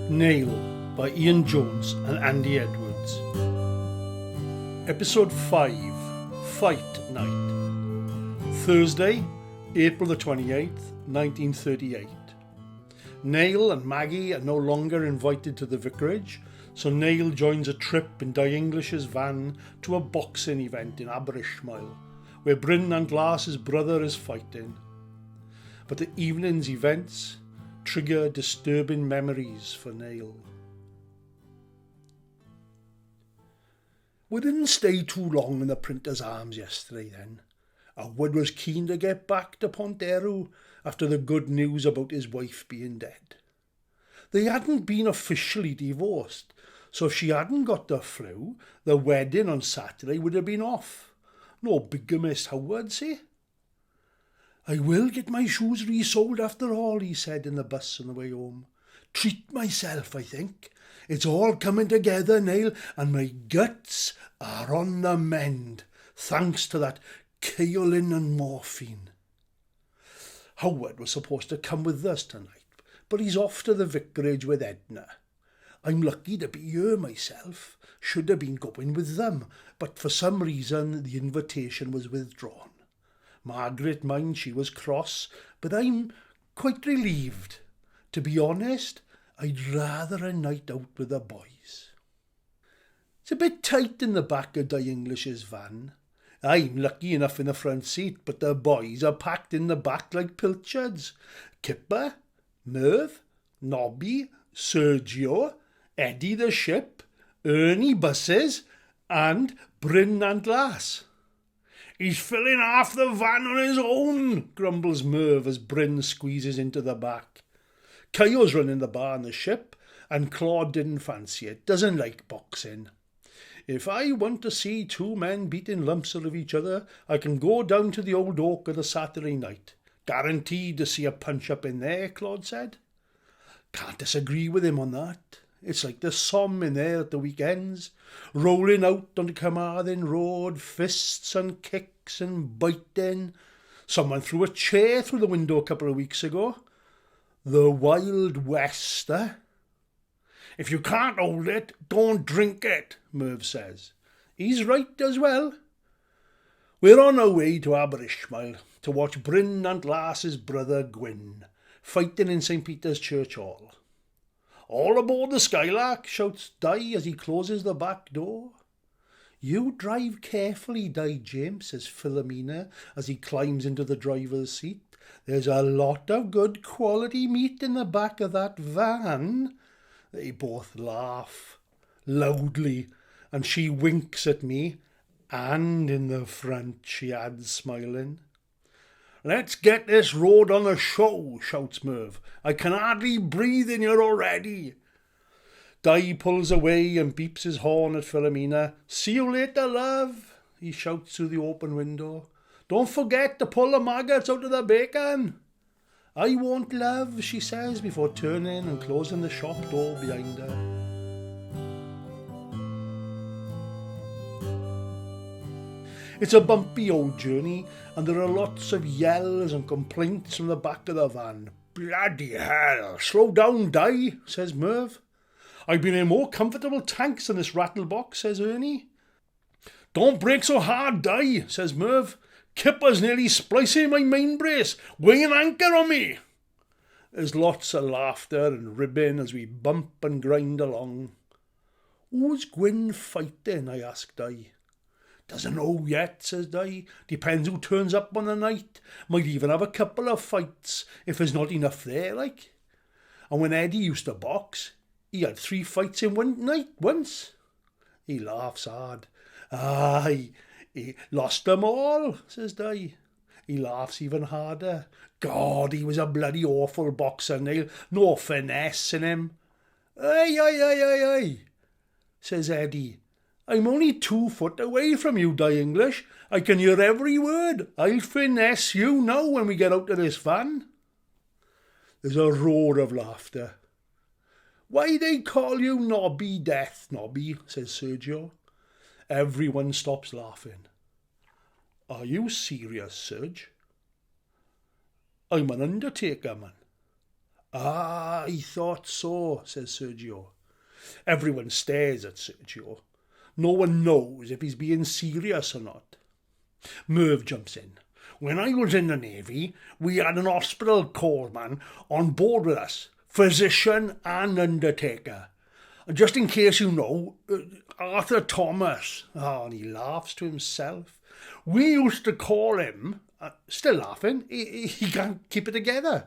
Nail by Ian Jones and Andy Edwards. Episode 5, Fight Night. Thursday, April the 28th, 1938. Nail and Maggie are no longer invited to the vicarage, so Nail joins a trip in Dai English's van to a boxing event in Aber Ishmael, where Bryn Nantlas' brother is fighting. But the evening's events trigger disturbing memories for Nail. We didn't stay too long in the printer's arms yesterday then. Howard was keen to get back to Ponteru after the good news about his wife being dead. They hadn't been officially divorced, so if she hadn't got the flu, the wedding on Saturday would have been off. No bigamist Howard, see? I will get my shoes resoled after all, he said in the bus on the way home. Treat myself, I think. It's all coming together, Nail, and my guts are on the mend, thanks to that kaolin and morphine. Howard was supposed to come with us tonight, but he's off to the vicarage with Edna. I'm lucky to be here myself. Should have been going with them, but for some reason the invitation was withdrawn. Margaret minds she was cross, but I'm quite relieved. To be honest, I'd rather a night out with the boys. It's a bit tight in the back of Dai English's van. I'm lucky enough in the front seat, but the boys are packed in the back like pilchards. Kipper, Merv, Nobby, Sergio, Eddie the ship, Ernie buses, and Bryn Nantlas. He's filling half the van on his own, grumbles Merv as Bryn squeezes into the back. Caio's running the bar on the ship, and Claude didn't fancy it, doesn't like boxing. If I want to see two men beating lumps out of each other, I can go down to the Old Oak on a Saturday night. Guaranteed to see a punch-up in there, Claude said. Can't disagree with him on that. It's like the Somme in there at the weekends, rolling out on the Carmarthen Road, fists and kicks and biting. Someone threw a chair through the window a couple of weeks ago. The Wild West, eh? If you can't hold it, don't drink it, Merv says. He's right as well. We're on our way to Aber Ishmael to watch Bryn Nantlas' brother Gwyn fighting in St. Peter's Church Hall. All aboard the Skylark, shouts Dai as he closes the back door. You drive carefully, Dai James, says Philomena as he climbs into the driver's seat. There's a lot of good quality meat in the back of that van. They both laugh loudly, and she winks at me. And in the front, she adds, smiling. Let's get this road on the show, shouts Merv. I can hardly breathe in here already. Dai pulls away and beeps his horn at Philomena. See you later, love, he shouts through the open window. Don't forget to pull the maggots out of the bacon. I won't, love, she says before turning and closing the shop door behind her. It's a bumpy old journey, and there are lots of yells and complaints from the back of the van. Bloody hell, slow down, Dai, says Merv. I've been in more comfortable tanks than this rattlebox, says Ernie. Don't brake so hard, Dai, says Merv. Kipper's nearly splicing my main brace. Weigh an anchor on me. There's lots of laughter and ribbing as we bump and grind along. Who's Gwyn fighting, I ask Dai. Doesn't know yet, says Dai. Depends who turns up on the night. Might even have a couple of fights, if there's not enough there, like. And when Eddie used to box, he had 3 fights in one night once. He laughs hard. Aye, he lost them all, says Dai. He laughs even harder. God, he was a bloody awful boxer, Nail. No finesse in him. Aye, says Eddie. I'm only 2 foot away from you, Dai English. I can hear every word. I'll finesse you now when we get out of this van. There's a roar of laughter. Why they call you Nobby Death, Nobby, says Sergio. Everyone stops laughing. Are you serious, Serge? I'm an undertaker, man. Ah, he thought so, says Sergio. Everyone stares at Sergio. No one knows if he's being serious or not. Merv jumps in. When I was in the Navy, we had an hospital corpsman on board with us, physician and undertaker. Just in case you know, Arthur Thomas. Oh, and he laughs to himself. We used to call him, still laughing, he can't keep it together.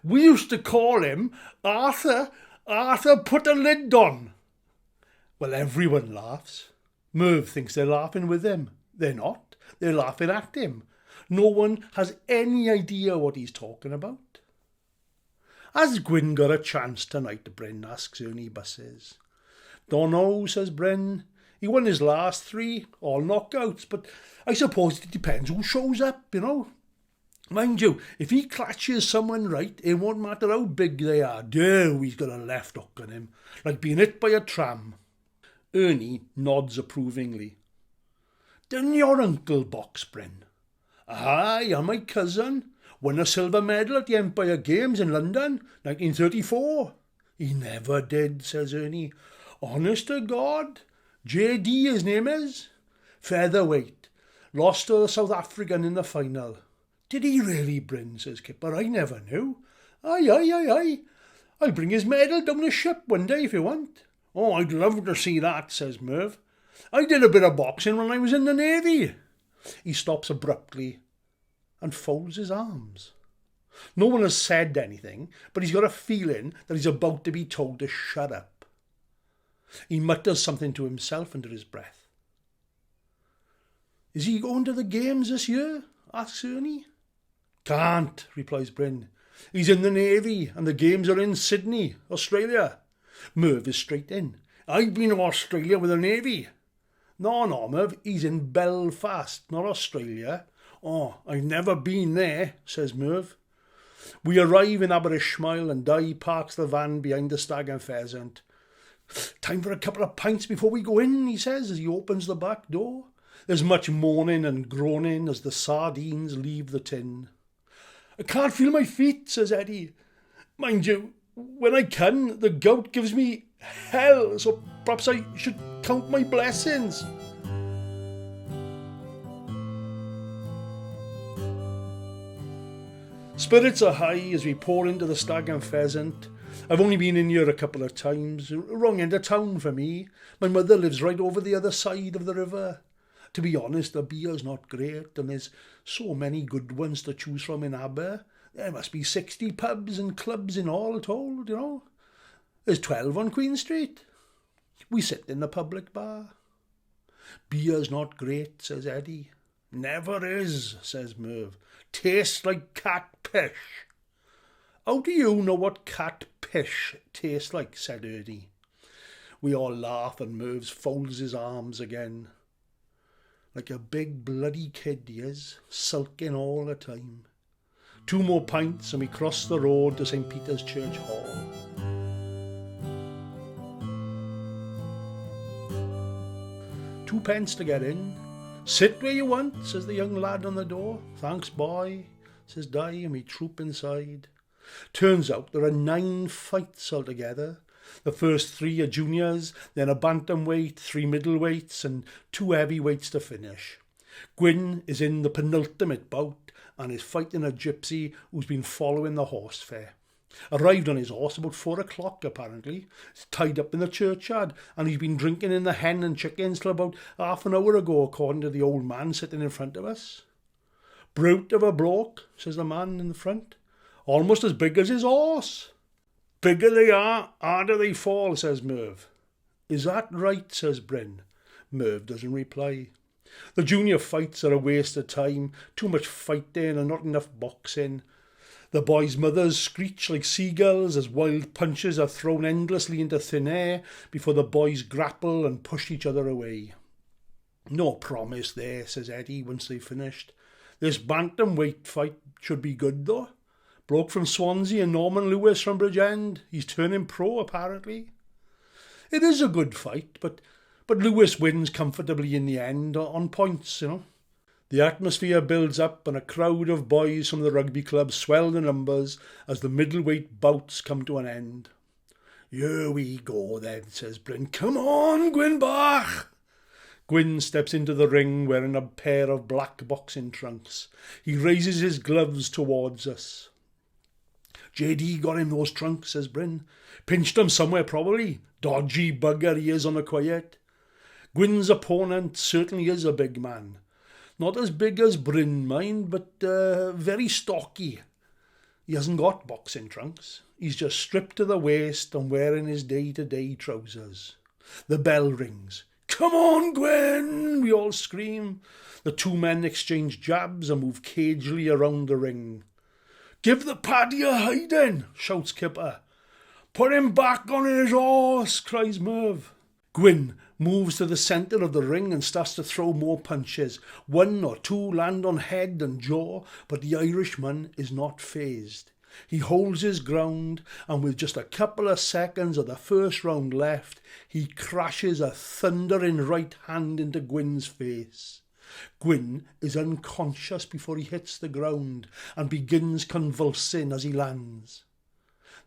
We used to call him Arthur put a lid on. Well, everyone laughs. Merv thinks they're laughing with him. They're not. They're laughing at him. No one has any idea what he's talking about. Has Gwyn got a chance tonight, Bryn asks Ernie Busses. Don't know, says Bryn. He won his last 3, all knockouts, but I suppose it depends who shows up, you know. Mind you, if he clutches someone right, it won't matter how big they are. He's got a left hook on him, like being hit by a tram. Ernie nods approvingly. Didn't your uncle box, Bryn? Aye, and my cousin. Won a silver medal at the Empire Games in London, 1934. He never did, says Ernie. Honest to God. J.D. his name is. Featherweight. Lost to the South African in the final. Did he really, Bryn, says Kipper. I never knew. Aye. I'll bring his medal down the ship one day if you want. Oh, I'd love to see that, says Merv. I did a bit of boxing when I was in the Navy. He stops abruptly and folds his arms. No one has said anything, but he's got a feeling that he's about to be told to shut up. He mutters something to himself under his breath. Is he going to the games this year? Asks Ernie. Can't, replies Bryn. He's in the Navy and the games are in Sydney, Australia. Merv is straight in. I've been to Australia with the Navy. No, Merv, he's in Belfast, not Australia. Oh, I've never been there, says Merv. We arrive in Aber Ishmael and Dai parks the van behind the Stag and Pheasant. Time for a couple of pints before we go in, he says as he opens the back door. There's much moaning and groaning as the sardines leave the tin. I can't feel my feet, says Eddie. Mind you, when I can, the gout gives me hell, so perhaps I should count my blessings. Spirits are high as we pour into the Stag and Pheasant. I've only been in here a couple of times. Wrong end of town for me. My mother lives right over the other side of the river. To be honest, the beer's not great, and there's so many good ones to choose from in Aber. There must be 60 pubs and clubs in all told, you know. There's 12 on Queen Street. We sit in the public bar. Beer's not great, says Eddie. Never is, says Merv. Tastes like cat pish. How do you know what cat pish tastes like, said Ernie. We all laugh and Merv folds his arms again. Like a big bloody kid he is, sulking all the time. 2 more pints and we cross the road to St. Peter's Church Hall. £2 to get in. Sit where you want, says the young lad on the door. Thanks, boy, says Dai, and we troop inside. Turns out there are 9 fights altogether. The first 3 are juniors, then a bantamweight, 3 middleweights and 2 heavyweights to finish. Gwyn is in the penultimate bout and is fighting a gypsy who's been following the horse fair. Arrived on his horse about 4 o'clock apparently. He's tied up in the churchyard and he's been drinking in the hen and chickens till about half an hour ago, according to the old man sitting in front of us. Brute of a bloke, says the man in the front. Almost as big as his horse. Bigger they are, harder they fall, says Merv. Is that right, says Bryn. Merv doesn't reply. The junior fights are a waste of time, too much fighting and not enough boxing. The boys' mothers screech like seagulls as wild punches are thrown endlessly into thin air before the boys grapple and push each other away. No promise there, says Eddie once they've finished. This bantamweight fight should be good though. Bloke from Swansea and Norman Lewis from Bridgend. He's turning pro apparently. It is a good fight, but Lewis wins comfortably in the end on points, you know. The atmosphere builds up and a crowd of boys from the rugby club swell the numbers as the middleweight bouts come to an end. "Here we go then," says Bryn. "Come on, Gwynbach." Gwyn steps into the ring wearing a pair of black boxing trunks. He raises his gloves towards us. "JD got him those trunks," says Bryn. "Pinched him somewhere probably. Dodgy bugger he is on the quiet." Gwyn's opponent certainly is a big man. Not as big as Bryn, mind, but very stocky. He hasn't got boxing trunks. He's just stripped to the waist and wearing his day-to-day trousers. The bell rings. "Come on, Gwyn!" we all scream. The two men exchange jabs and move cagily around the ring. "Give the paddy a hiding," shouts Kipper. "Put him back on his horse," cries Merv. Gwyn moves to the centre of the ring and starts to throw more punches. One or two land on head and jaw, but the Irishman is not fazed. He holds his ground, and with just a couple of seconds of the first round left, he crashes a thundering right hand into Gwyn's face. Gwyn is unconscious before he hits the ground and begins convulsing as he lands.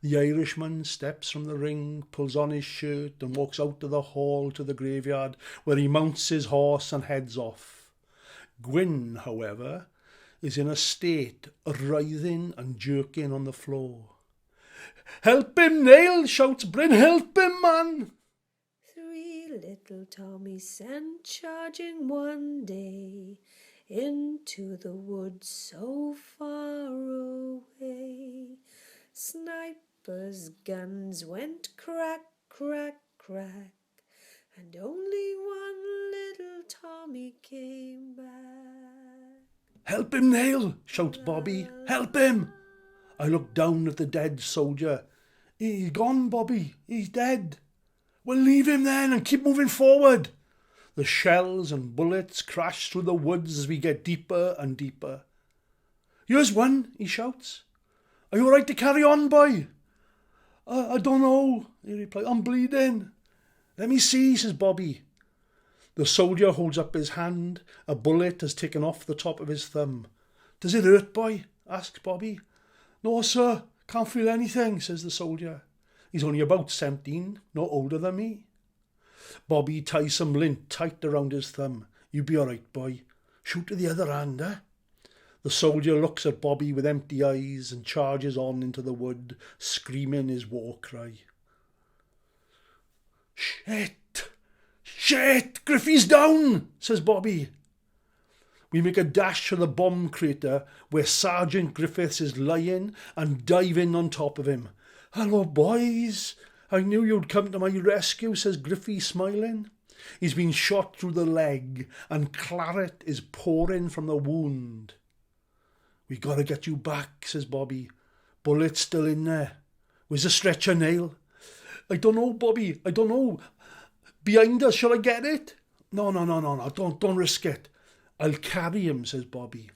The Irishman steps from the ring, pulls on his shirt and walks out to the hall to the graveyard, where he mounts his horse and heads off. Gwyn, however, is in a state of writhing and jerking on the floor. "Help him, Neil!" shouts Bryn. "Help him, man!" Three little Tommies sent charging one day into the woods so far away. Snipers' guns went crack, crack, crack, and only one little Tommy came back. "Help him, Neil!" shouts Bobby. "Help him!" I look down at the dead soldier. "He's gone, Bobby. He's dead." "Well, leave him then and keep moving forward." The shells and bullets crash through the woods as we get deeper and deeper. "Here's one," he shouts. "Are you all right to carry on, boy?" I don't know," he replied. "I'm bleeding." "Let me see," says Bobby. The soldier holds up his hand. A bullet has taken off the top of his thumb. "Does it hurt, boy?" asks Bobby. "No, sir. Can't feel anything," says the soldier. He's only about 17, no older than me. Bobby ties some lint tight around his thumb. "You be all right, boy. Shoot to the other hand, eh?" The soldier looks at Bobby with empty eyes and charges on into the wood, screaming his war cry. "Shit! Shit! Griffey's down!" says Bobby. We make a dash for the bomb crater where Sergeant Griffiths is lying and dive in on top of him. "Hello, boys. I knew you'd come to my rescue," says Griffey, smiling. He's been shot through the leg and claret is pouring from the wound. "We got to get you back," says Bobby. "Bullet's still in there. Where's the stretcher, Neil?" "I don't know, Bobby. I don't know. Behind us, shall I get it?" No. Don't risk it. "I'll carry him," says Bobby.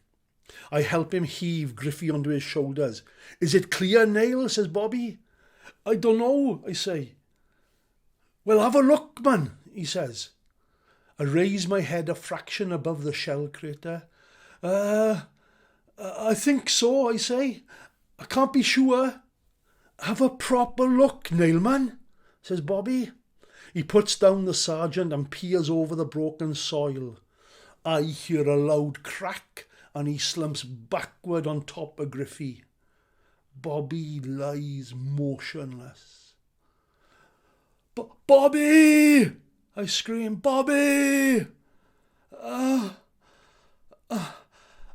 I help him heave Griffey onto his shoulders. "Is it clear, Neil?" says Bobby. "I don't know," I say. "Well, have a look, man," he says. I raise my head a fraction above the shell crater. I think so," I say. "I can't be sure." "Have a proper look, Neil, man," says Bobby. He puts down the sergeant and peers over the broken soil. I hear a loud crack and he slumps backward on top of Griffey. Bobby lies motionless. "Bobby!" I scream. "Bobby!"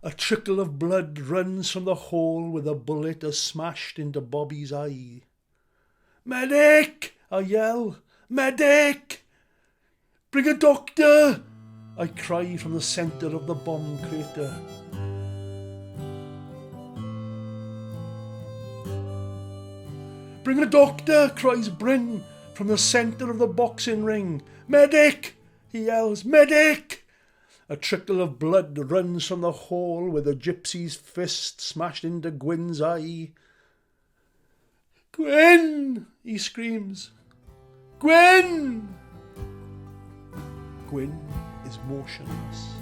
A trickle of blood runs from the hole where the bullet has smashed into Bobby's eye. "Medic!" I yell. "Medic! Bring a doctor!" I cry from the centre of the bomb crater. "Bring a doctor!" cries Bryn from the centre of the boxing ring. "Medic!" he yells. "Medic!" A trickle of blood runs from the hole where the gypsy's fist smashed into Gwyn's eye. "Gwyn!" he screams. "Gwyn!" Gwyn is motionless.